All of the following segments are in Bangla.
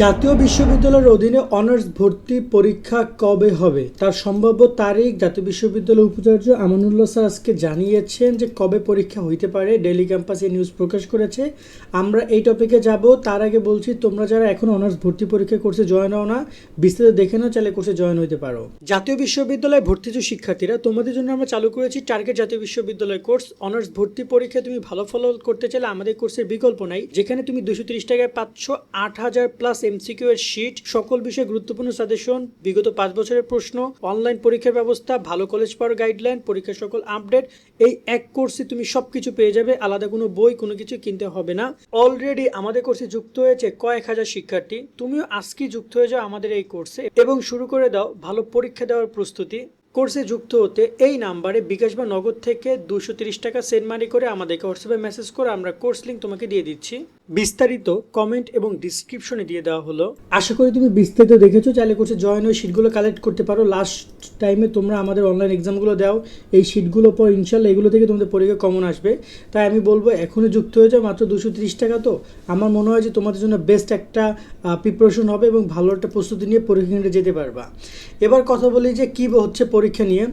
জাতীয় বিশ্ববিদ্যালয়ের অধীনে অনার্স ভর্তি পরীক্ষা কবে হবে তার সম্ভাব্য তারিখ জাতীয় বিশ্ববিদ্যালয়ের উপাচার্য আমানুল্লাহ স্যার আজকে জানিয়েছেন যে কবে পরীক্ষা হইতে পারে। ডেইলি ক্যাম্পাসে নিউজ প্রকাশ করেছে। আমরা এই টপিকে যাব। তার আগে বলছি, তোমরা যারা এখন অনার্স ভর্তি পরীক্ষা কোর্সে জয়েন হও না, বিস্তারিত দেখে নাও, চাইলে কোর্সে জয়েন হইতে পারো। জাতীয় বিশ্ববিদ্যালয়ে ভর্তি যে শিক্ষার্থীরা, তোমাদের জন্য আমরা চালু করেছি টার্গেট জাতীয় বিশ্ববিদ্যালয় কোর্স। অনার্স ভর্তি পরীক্ষায় তুমি ভালো ফল করতে চাইলে আমাদের কোর্সের বিকল্প নাই, যেখানে তুমি 230 টাকায় পাচ্ছ 8000 প্লাস এমসিকিউ এর শীট, সকল বিষয়ে গুরুত্বপূর্ণ সাজেশন, বিগত 5 বছরের প্রশ্ন, অনলাইন পরীক্ষার ব্যবস্থা, ভালো কলেজ পাওয়ার গাইডলাইন, পরীক্ষার সকল আপডেট। এই এক কোর্সে তুমি সবকিছু পেয়ে যাবে, আলাদা কোনো বই কোনো কিছু কিনতে হবে না। অলরেডি আমাদের কোর্সে যুক্ত হয়েছে কয়েক হাজার শিক্ষার্থী। তুমিও আজকেই যুক্ত হয়ে যাও আমাদের এই কোর্সে এবং শুরু করে দাও ভালো পরীক্ষা দেওয়ার প্রস্তুতি। কোর্সে যুক্ত হতে এই নাম্বারে বিকাশ বা নগদ থেকে 230 টাকা সেন্ড মানি করে আমাদেরকে হোয়াটসঅ্যাপে মেসেজ করে আমরা কোর্স লিঙ্ক তোমাকে দিয়ে দিচ্ছি। বিস্তারিত কমেন্ট এবং ডিসক্রিপশনে দিয়ে দেওয়া হলো। আশা করি তুমি বিস্তারিত দেখেছো। চাইলে কোর্সে জয়েন হয়ে শিটগুলো কালেক্ট করতে পারো। লাস্ট টাইমে তোমরা আমাদের অনলাইন এক্সামগুলো দাও, এই শিটগুলো পর ইনশাল্লাহ এগুলো থেকে তোমাদের পরীক্ষা কমন আসবে। তাই আমি বলবো এখনই যুক্ত হয়ে যাও। মাত্র 230 টাকা, তো আমার মনে হয় যে তোমাদের জন্য বেস্ট একটা প্রিপারেশন হবে এবং ভালো একটা প্রস্তুতি নিয়ে পরীক্ষা নিতে যেতে পারবা। এবার কথা বলি যে কী হচ্ছে পরীক্ষা নিয়ে।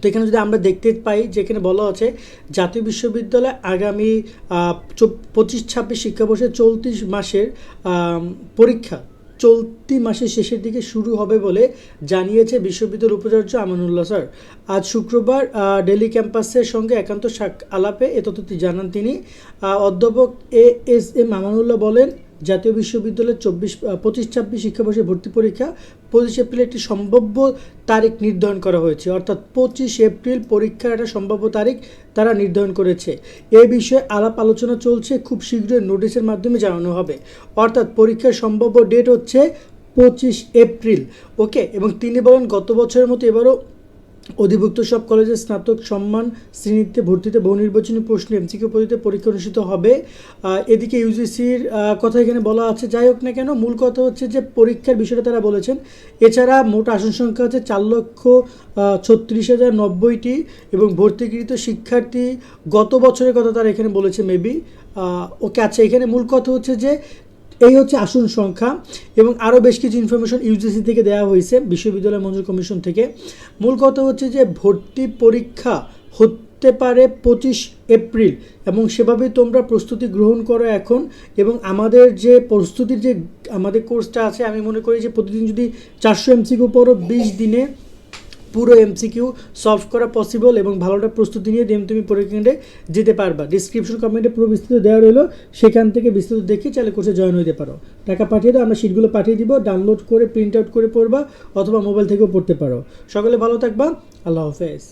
তো এখানে যদি আমরা দেখতে পাই যে এখানে বলা আছে জাতীয় বিশ্ববিদ্যালয় আগামী 25-26 শিক্ষাবর্ষে চলতি মাসের পরীক্ষা চলতি মাসের শেষের দিকে শুরু হবে বলে জানিয়েছে বিশ্ববিদ্যালয়ের উপাচার্য আমানুল্লাহ স্যার। আজ শুক্রবার ডেইলি ক্যাম্পাসের সঙ্গে একান্ত আলাপে এ তথ্যটি জানান তিনি। অধ্যাপক এস.এম. আমানুল্লাহ বলেন, জাতীয় বিশ্ববিদ্যালয়ের 25-26 শিক্ষাবর্ষে ভর্তি পরীক্ষা 25 এপ্রিল একটি সম্ভাব্য তারিখ নির্ধারণ করা হয়েছে। অর্থাৎ 25 এপ্রিল পরীক্ষার একটা সম্ভাব্য তারিখ তারা নির্ধারণ করেছে। এ বিষয়ে আলাপ আলোচনা চলছে, খুব শীঘ্রই নোটিশের মাধ্যমে জানানো হবে। অর্থাৎ পরীক্ষার সম্ভাব্য ডেট হচ্ছে 25 এপ্রিল। ওকে, এবং তিনি বলেন গত বছরের মতো এবারও অধিভুক্ত সব কলেজের স্নাতক সম্মান শ্রেণীতে ভর্তিতে বহু নির্বাচনী প্রশ্ন এমসিকিউ পদ্ধতিতে পরীক্ষা অনুষ্ঠিত হবে। এদিকে ইউজিসির কথা এখানে বলা আছে। যাই হোক না কেন, মূল কথা হচ্ছে যে পরীক্ষার বিষয়টা তারা বলেছেন। এছাড়া মোট আসন সংখ্যা হচ্ছে 4,36,090টি এবং ভর্তিকৃত শিক্ষার্থী গত বছরের কথা তারা এখানে বলেছে মেবি। ওকে, আচ্ছা, এখানে মূল কথা হচ্ছে যে এই হচ্ছে আসন সংখ্যা এবং আরও বেশ কিছু ইনফরমেশন ইউজিসি থেকে দেওয়া হয়েছে, বিশ্ববিদ্যালয় মঞ্জুর কমিশন থেকে। মূল কথা হচ্ছে যে ভর্তি পরীক্ষা হতে পারে 25 এপ্রিল এবং সেভাবেই তোমরা প্রস্তুতি গ্রহণ করো এখন। এবং আমাদের যে প্রস্তুতির যে আমাদের কোর্সটা আছে, আমি মনে করি যে প্রতিদিন যদি 400 এমসিকিউ পড়ো, 20 দিনে পুরো এমসিকিউ সলভ করা পসিবল এবং ভালোটা প্রস্তুতি নিয়ে তুমি পরীক্ষা যেতে পারবা। ডিসক্রিপশন কমেন্টে পুরো বিস্তারিত দেওয়া রইলো, সেখান থেকে বিস্তারিত দেখে চাইলে কোর্সে জয়েন হতে পারো। টাকা পাঠিয়ে দাও, আমরা শিটগুলো পাঠিয়ে দিব, ডাউনলোড করে প্রিন্ট আউট করে পড়বা অথবা মোবাইল থেকেও পড়তে পারো। সকলে ভালো থাকবা, আল্লাহ হাফেজ।